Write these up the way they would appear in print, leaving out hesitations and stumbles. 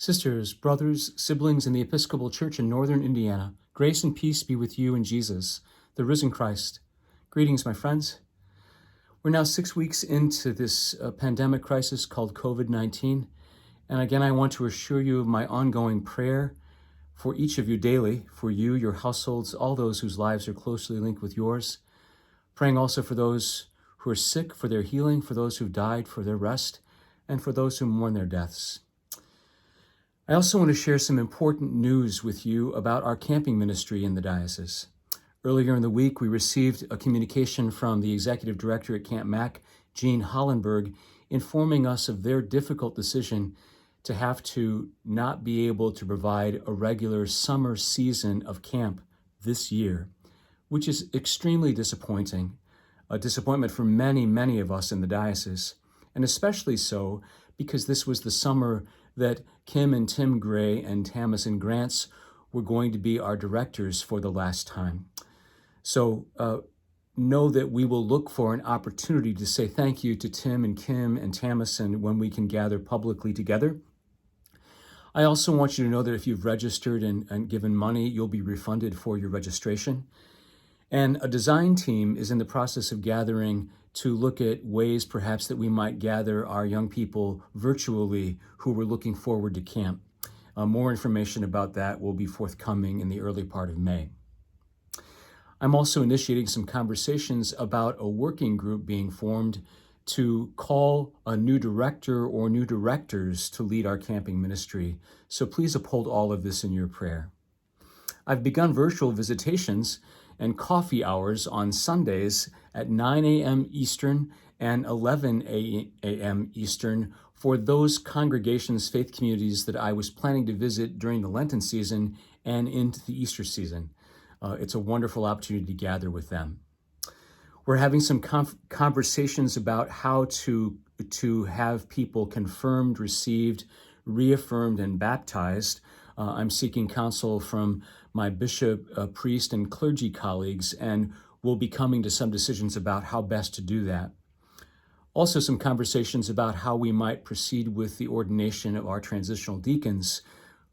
Sisters, brothers, siblings in the Episcopal Church in Northern Indiana, grace and peace be with you in Jesus, the risen Christ. Greetings, my friends. We're now 6 weeks into this pandemic crisis called COVID-19. And again, I want to assure you of my ongoing prayer for each of you daily, for you, your households, all those whose lives are closely linked with yours. Praying also for those who are sick, for their healing, for those who've died, for their rest, and for those who mourn their deaths. I also want to share some important news with you about our camping ministry in the diocese. Earlier in the week, we received a communication from the executive director at Camp Mac, Jean Hollenberg, informing us of their difficult decision to have to not be able to provide a regular summer season of camp this year, which is extremely disappointing, a disappointment for many, many of us in the diocese, and especially so because this was the summer that Kim and Tim Gray and Tamison Grants were going to be our directors for the last time. So know that we will look for an opportunity to say thank you to Tim and Kim and Tamison when we can gather publicly together. I also want you to know that if you've registered and given money, you'll be refunded for your registration. And a design team is in the process of gathering to look at ways perhaps that we might gather our young people virtually who were looking forward to camp. More information about that will be forthcoming in the early part of May. I'm also initiating some conversations about a working group being formed to call a new director or new directors to lead our camping ministry. So please uphold all of this in your prayer. I've begun virtual visitations and coffee hours on Sundays at 9 a.m. Eastern and 11 a.m. Eastern for those congregations, faith communities that I was planning to visit during the Lenten season and into the Easter season. It's a wonderful opportunity to gather with them. We're having some conversations about how to have people confirmed, received, reaffirmed, and baptized. I'm seeking counsel from my bishop, priest, and clergy colleagues, and we'll be coming to some decisions about how best to do that. Also, some conversations about how we might proceed with the ordination of our transitional deacons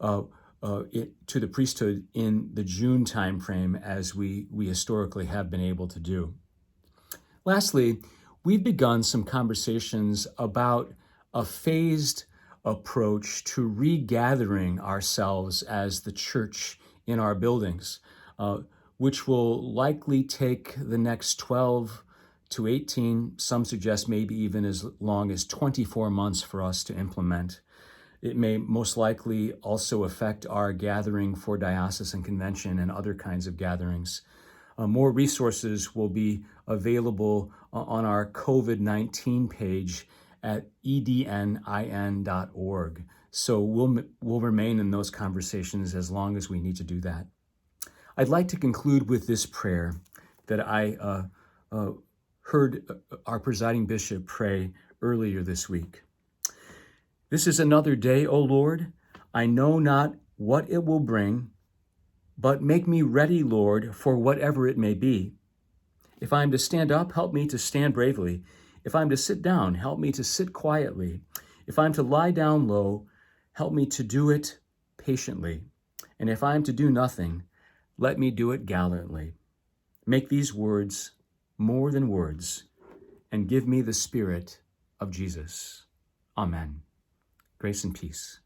to the priesthood in the June timeframe, as we historically have been able to do. Lastly, we've begun some conversations about a phased approach to regathering ourselves as the church in our buildings, which will likely take the next 12 to 18, some suggest maybe even as long as 24 months for us to implement. It may most likely also affect our gathering for diocesan convention and other kinds of gatherings. More resources will be available on our COVID-19 page at ednin.org. So we'll remain in those conversations as long as we need to do that. I'd like to conclude with this prayer that I heard our presiding bishop pray earlier this week. This is another day, O Lord. I know not what it will bring, but make me ready, Lord, for whatever it may be. If I am to stand up, help me to stand bravely. If I am to sit down, help me to sit quietly. If I am to lie down low, help me to do it patiently. And if I am to do nothing, let me do it gallantly. Make these words more than words, and give me the Spirit of Jesus. Amen. Grace and peace.